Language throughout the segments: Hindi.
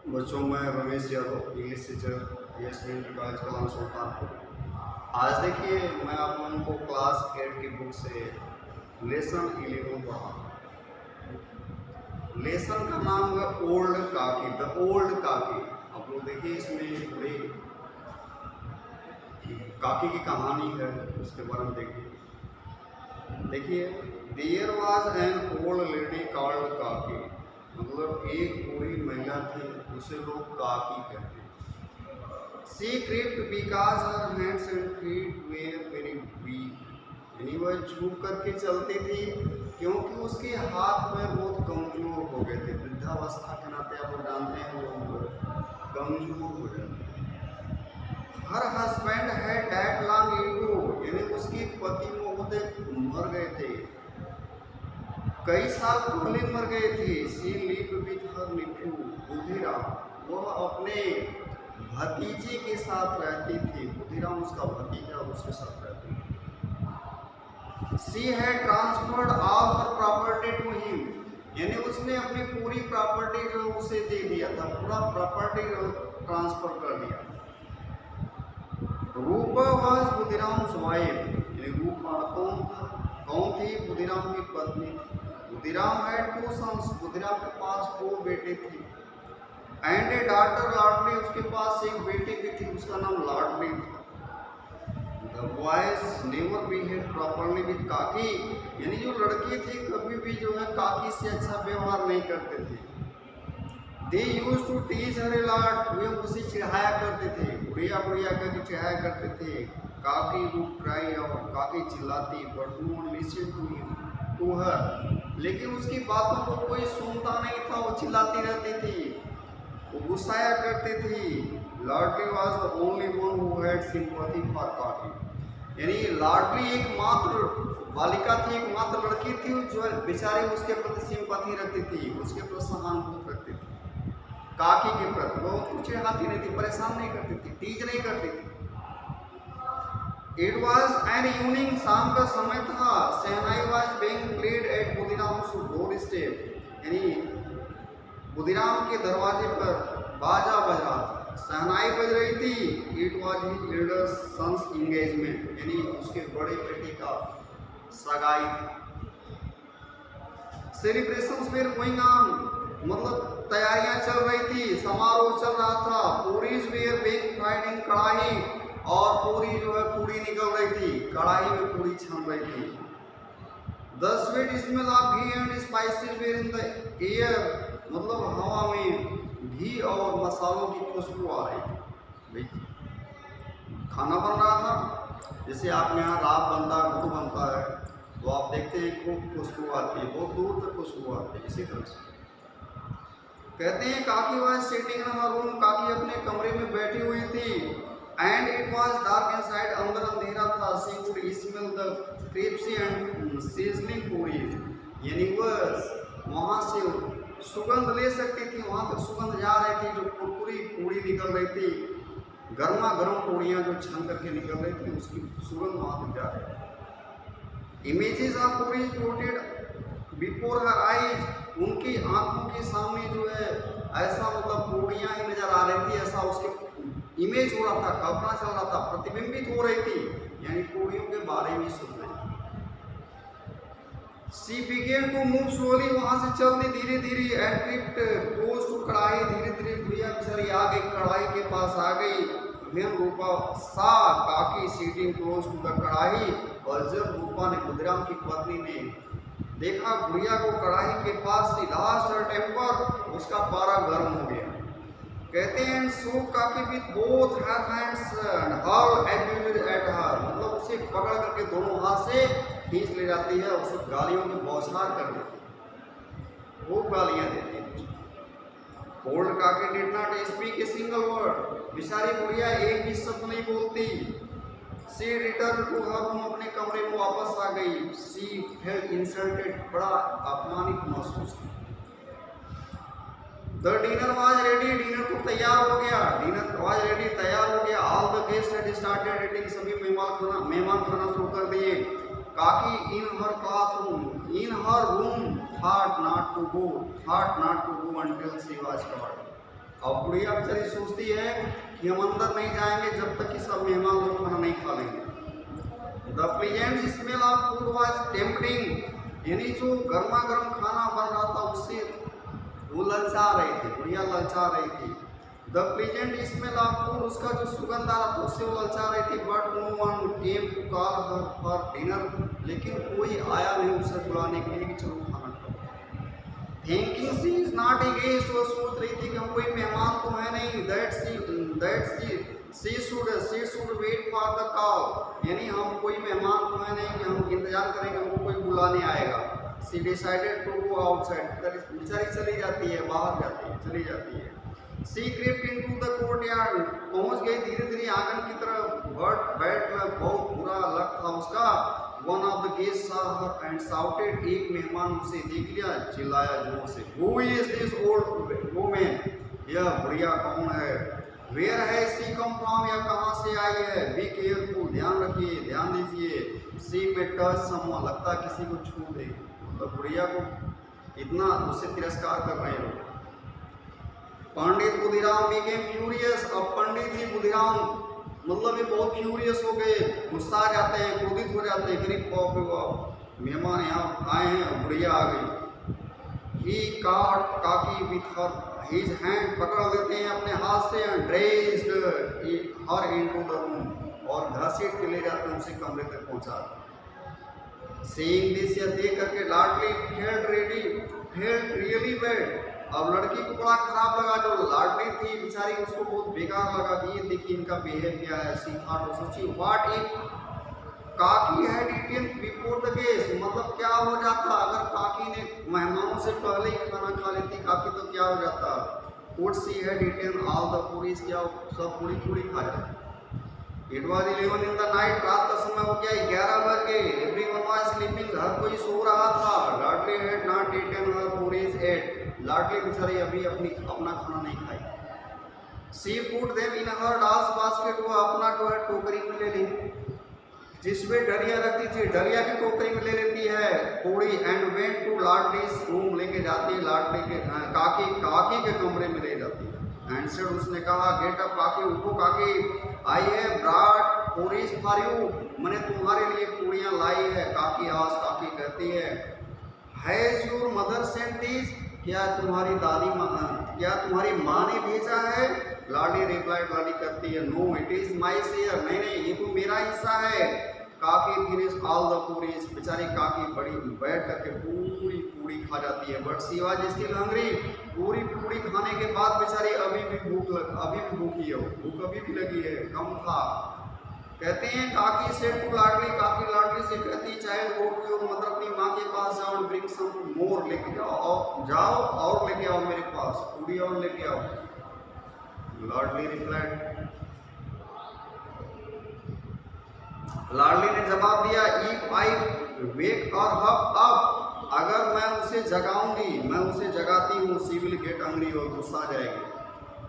बच्चों, मैं रमेश यादव, इंग्लिश टीचर, एसमेंट कॉलेज कलाम सुल्तानपुर। आज देखिए, मैं आप लोगों को क्लास 8 की बुक से लेसन 11 पढ़ा। लेसन का नाम है ओल्ड काकी, द ओल्ड काकी। आप लोग देखिए, इसमें बड़ी काकी की कहानी है, उसके बारे में देखिए। There was an old lady called Kaki, मतलब एक बूढ़ी महिला थी, उसे लोग काकी कहते हैं। She crept because her hands and feet were very weak, यानी वह झुक करके चलती थी क्योंकि उसके हाथ पैर बहुत कमजोर हो गए थे। वृद्धावस्था के नाते आप जानते हैं वो कमजोर हो जाते हैं। हर हस्बैंड है डैड लॉन्ग एगो, यानी उसकी पति महोदय मर गए थे, कई साल पहले मर गए थे। She lived with her nephew Budhiram, वह अपने भतीजे के साथ रहती थी। बुधिराम उसका भतीजा, उसके साथ रहती थी। She had transferred all her property to him, यानी उसने अपनी पूरी प्रॉपर्टी जो उसे दे दिया था, पूरा प्रॉपर्टी ट्रांसफर कर दिया। रूपा वाज बुधिराम्स वाइफ, यानी रूपा कौन थी? बुधिराम की पत्नी थी। बुधिराम हैड 2 सन्स, बुधिराम के पास 2 बेटे थे। एंड ए डॉटर लाडली, उसके पास एक बेटी भी थी, उसका नाम लाडली था। The boys never behave properly with काकी, यानी जो लड़की थी कभी भी जो है काकी से अच्छा व्यवहार नहीं करते थे। They use to tease her a lot, वे उसे चिढ़ाया करते थे, बुढ़िया बुढ़िया करके चिढ़ाया करते थे। काकी वुड क्राई आउट, काकी चिल्लाती, but no one listen to her, लेकिन उसकी बातों को कोई सुनता नहीं था, वो चिल्लाती रहती थी, वो गुस्साया करती थी। Ladli was the only one who had sympathy for Kaki, यानी लाडली एकमात्र बालिका थी, एकमात्र लड़की थी जो बेचारी उसके प्रति सिंपैथी रखती थी, उसके प्रति सहानुभूति रखती थी। काकी के प्रति वो उसको चिढ़ाती नहीं थी, परेशान नहीं करती थी, टीज नहीं करती थी। इट वॉज एन इवनिंग, शाम का समय था। Shehnai was being played at Budhiram's door step, यानी बुधिराम के दरवाजे पर बाजा बज रहा था, शहनाई बज रही थी। It was his elder son's engagement, यानी उसके बड़े बेटे का सगाई था। सेलिब्रेशंस वेर गोइंग ऑन, मतलब तैयारियां चल रही थी, समारोह चल रहा था। पूरीज वेर बीइंग फ्राइड इन कढ़ाई, और पूरी जो है पूरी निकल रही थी, कढ़ाई में पूरी छन रही थी। The sweet smell of ghee and spices were in the air, मतलब हवा में घी और मसालों की खुशबू आ रही थी। खाना बन रहा था, जैसे आपके यहाँ रात बनता है, गुड़ बनता है, तो आप देखते हैं खूब खुशबू आती है, बहुत दूर तक खुशबू आती है। इसी तरह से कहते हैं Kaki was sitting in her room, काकी अपने कमरे में बैठी हुई थी। And it was dark inside, अंदर अंधेरा था। She could smell the crispy and seasoning puris, यानी वह वहाँ से सुगंध ले सकती थी, वहाँ तक सुगंध जा रही थी, जो कुरकुरी पूरी निकल रही थी, गर्मा गर्म पूड़ियाँ जो छन करके निकल रही थी, उसकी सुगंध वहाँ तक जा रही थी। Images of puris floated before her eyes, उनकी आंखों के सामने जो है ऐसा मतलब पूड़ियाँ ही नजर आ रही थी, ऐसा उसके इमेज हो रहा था, कल्पना चल रहा था, प्रतिबिंबित हो रही थी, यानी पूड़ियों के बारे में सोच रही थी। सी बिगेन टू मूव स्लोली, वहां से चलती धीरे धीरे। एंड क्रिप्ट क्लोज टू कढ़ाई, धीरे धीरे बुढ़िया बेचारी आ गई, कढ़ाई के पास आ गई। वेन रूपा सा काकी सीटिंग क्लोज टू द कढ़ाई, और जब रूपा ने, बुधिराम की पत्नी ने देखा बुढ़िया को कढ़ाई के पास, सी लॉस्ट हर टेम्पर, उसका पारा गर्म हो गया। कहते हैं सो काकी with both her hands and hurl abuse at her, मतलब उसे पकड़ करके दोनों हाथ से खींच ले जाती है, उसे गालियों की बौछार कर देती है, खूब गालियां देती है। ओल्ड काकी did not speak a single word, बेचारी बुढ़िया एक भी शब्द नहीं बोलती। सी रिटर्न टू हर रूम, अपने कमरे में वापस आ गई। सी फेल्ट इंसल्टेड, बड़ा अपमानित महसूस की। The dinner was ready, dinner तो तैयार हो गया, डिनर वाज रेडी, तैयार हो गया। All the guest had started eating, सभी मेहमान खाना शुरू कर दिए। Kaki in her classroom, in her room, thought not to go until she was called, अब बुढ़िया बेचारी सोचती है कि हम अंदर नहीं जाएंगे जब तक कि सब मेहमान लोग खाना नहीं खा लेंगे। The pleasant smell of food was tempting, यानी जो गर्मा गर्म खाना बन रहा था उससे वो ललचा रही थी, बुढ़िया ललचा रही थी। The pleasant smell of food, उसका जो सुगंध आ रहा था उससे वो ललचा रही थी। But no one came to call her for dinner, लेकिन कोई आया नहीं उसे बुलाने के लिए कि चलो खाना खाओ। Thinking she is not a guest, वो सोच रही थी कि हम कोई मेहमान तो है नहीं। She should wait for the call, यानी हम कोई मेहमान तो है नहीं कि हम इंतजार करेंगे हमको कोई बुलाने आएगा। She decided to go outside, बेचारी चली जाती है, बाहर जाती है, चली जाती है। She crypt into the courtyard, पहुंच गई धीरे धीरे आंगन की तरफ। बट बैट में बहुत बुरा लक था उसका। One of the guest saw her and shouted, एक मेहमान उसे देख लिया, चिल्लाया जोर से, Who is this old woman? यह बुढ़िया कौन है? Where has she come from? यह कहाँ से आई है? Be careful, ध्यान रखिए, ध्यान दीजिए। She may touch someone, लगता है किसी को छू दे। तो बुढ़िया को इतना उससे तिरस्कार कर रहे हैं लोग। पंडित बुधिराम became furious, अब पंडित जी बुधिराम मतलब ये बहुत फ्यूरियस हो गए, गुस्सा आ जाते हैं, क्रोधित हो जाते हैं, गरीब बाप मेहमान यहाँ आए हैं, बुढ़िया आ गई। ही caught काकी with her his hand, पकड़ लेते हैं अपने हाथ से, dressed her into the room, और घसीट के ले जाते हैं उसे कमरे तक पहुंचा। Seeing this, यह देख करके लाडली felt really bad, अब लड़की को बड़ा खराब लगा, जो लाडली थी बेचारी उसको बहुत बेकार लगा कि ये देखिए इनका बिहेव क्या है। सी थॉट, सोची, what if Kaki had eaten before the guest, मतलब क्या हो जाता अगर काकी ने मेहमानों से पहले ही खाना खा लेती काकी, तो क्या हो जाता। Would she had eaten all the puris, क्या सब पूरी खा जाती। It was 11 in the night, रात का समय हो गया, 11 बज गए। एवरीवन वाज स्लीपिंग, हर कोई सो रहा था। Ladli had not eaten her puris yet, Ladli बेचारी अभी अपना खाना नहीं खाई। She put them in her dance basket, वो अपना जो है टोकरी में ले ली, जिसमें डलिया रखती थी, डलिया की टोकरी में ले लेती है पूरी। एंड वेंट टू लाडलीज रूम, लेके जाती है लाडली के काकी के कमरे में ले जाती है। एंड सेड, उसने कहा, गेट अप काकी, उठो काकी, आई है ब्रॉट पूरीज फॉर यू, मैंने तुम्हारे लिए पूड़ियाँ लाई है। काकी आज काकी कहती है, has your mother sent this, क्या तुम्हारी माँ ने भेजा है? लाडी रिप्लाइड, लाडी करती है, no it is my share, नहीं ये तो मेरा हिस्सा है। काकी फिनिश ऑल द पूरीज, बेचारी काकी बड़ी बैठ करके पूरी पूड़ी खा जाती है। But she was still hungry, पूरी पूड़ी खाने के बाद बेचारी अभी भी भूखी है, भूख अभी भी लगी है, कम था। कहते हैं काकी से टू लाडली, काकी लाडली से कहती, child go to your mother, अपनी माँ के पास जाओ, ब्रिंग सम मोर, लेके जाओ और लेके आओ मेरे पास, पूड़ी और लेके आओ। लाडली रिप्लाइड, लाडली ने जवाब दिया, इफ आई वेक और हब अप, अगर मैं उसे जगाऊंगी, मैं उसे जगाती हूँ, शी विल गेट हंग्री, और गुस्सा आ जाएगी।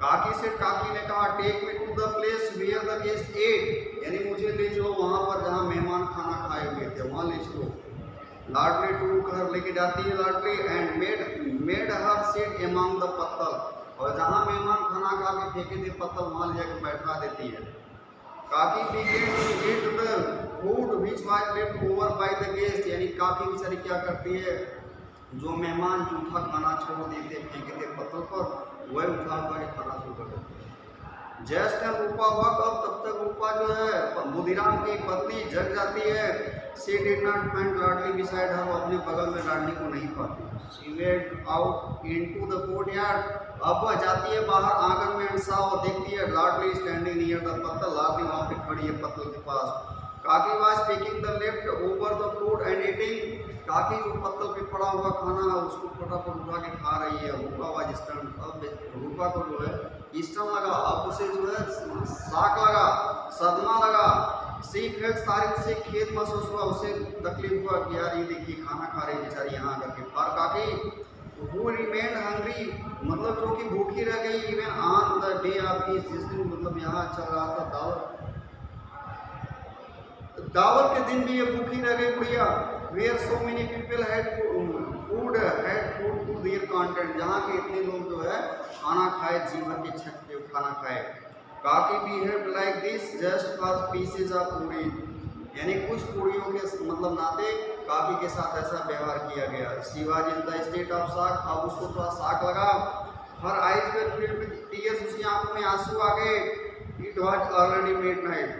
काकी ने कहा, take me to the place where the guest ate, यानी मुझे ले चलो वहाँ पर जहाँ मेहमान खाना खाए हुए थे, वहाँ ले चलो। लाडली टू घर लेके जाती है Ladli, and made her sit among the pattal, और जहाँ मेहमान खाना खा के फेंके थे पत्तल, वहाँ ले जाकर बैठा देती है। काकी began to eat the food which was left over by the guest, यानी काकी बेचारी क्या करती है, जो मेहमान जूठा खाना छोड़ देते फेंके थे पत्तल पर, वह उठा के खाना शुरू कर देते हैं। जस्ट रूपा वक, अब तब तक रूपा जो है बुधिराम की पत्नी जग जाती है। She did not find Ladli beside her, अपने बगल में लाडली को नहीं पाती। She went out into the courtyard, अब वह जाती है बाहर आंगन में, एंड साव, देखती है लाडली स्टैंडिंग नियर द पत्तल, लाडली वहाँ पे खड़ी है पत्तल के पास। काकी was taking the left over the food and eating, काकी जो पत्तल पे पड़ा हुआ खाना है उसको फटाफट उठा के खा रही है। रूपा वाज स्टन, अब रूपा को जो है स्टन लगा, अब उसे जो है शाक लगा, सदमा लगा। सी फेल्ट, सारी उसे खेद महसूस हुआ, उसे तकलीफ हुआ कि यार ये देखिए खाना खा रही बेचारी यहाँ आकर के। और काकी who remained hungry, मतलब जो कि भूखी रह गई, even on the day of east, जिस दिन मतलब यहाँ चल रहा था दावत के दिन भी ये भूखी रह गई बुढ़िया। Where so many people had food to their content, जहाँ के इतने लोग जो है खाना खाए, जी भर के छठ पे खाना खाए। काकी behave like this just for pieces of पूरी, यानी कुछ पूड़ियों के मतलब नाते काकी के साथ ऐसा व्यवहार किया गया। Shivaji in the state of shock, अब उसको थोड़ा शॉक लगा। Her eyes were filled with tears, उसकी आंखों में आंसू आ गए। इट वाज ऑलरेडी मिडनाइट,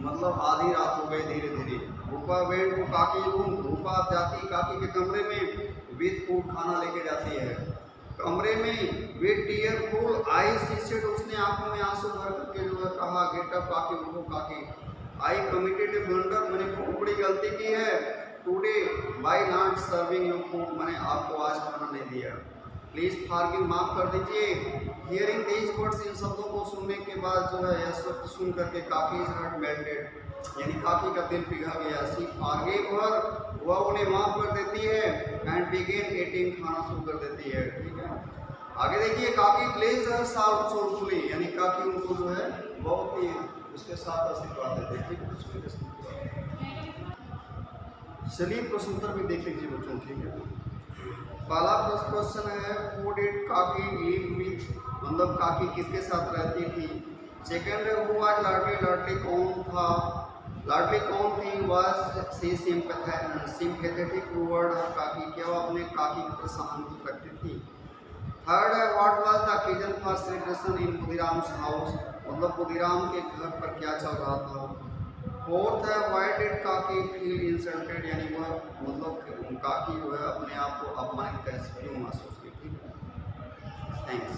मतलब आधी रात हो गई धीरे धीरे। रूपा वेंट टू काकी रूम, रूपा जाती काकी के कमरे में विद फूड, खाना लेके जाती है कमरे में। With tearful eyes she said, उसने आंखों में आंसू भर करके जो है कहा, गेट अप काकी, उठो काकी। आई कमिटेड ए ब्लंडर, मैंने बहुत बड़ी गलती की है today by not serving your food, मैंने आपको आज खाना नहीं दिया, प्लीज फॉरगिव, माफ कर दीजिए। हियरिंग दीज वर्ड्स, इन शब्दों को सुनने के बाद जो है यह शब्द सुन करके काकी हार्ट मेल्टेड, यानी काकी का दिल पिघल गया। सी फॉरगिव हर, वह उन्हें माफ कर देती है। एंड बिगेन ईटिंग, खाना शुरू कर देती है। ठीक है, आगे देखिए, काकी प्लेज हर सोलफुली, यानी काकी उनको जो है बहुत ही उसके साथ आशीर्वाद देते। ठीक है, चलिए प्रश्न उत्तर भी देख लीजिए बच्चों। ठीक है, पहला क्वेश्चन है हु डिड काकी लिव विथ, मतलब काकी किसके साथ रहती थी। सेकंड है हु वाज लाडली, लाडली कौन था, लाडली कौन थी। वाज सी सिंपैथेटिक टुवर्ड हर काकी, क्या वो अपने काकी के प्रति सहानुभूति रखती थी। थर्ड है what was the occasion for celebration in Khudiram's house, मतलब खुदीराम के घर पर क्या चल रहा था। फोर्थ है व्हाई डिड काकी फील इंसल्टेड, यानी वह मतलब काकी जो है अपने आप को अपमानित कैसे क्यों महसूस की। ठीक है, थैंक्स।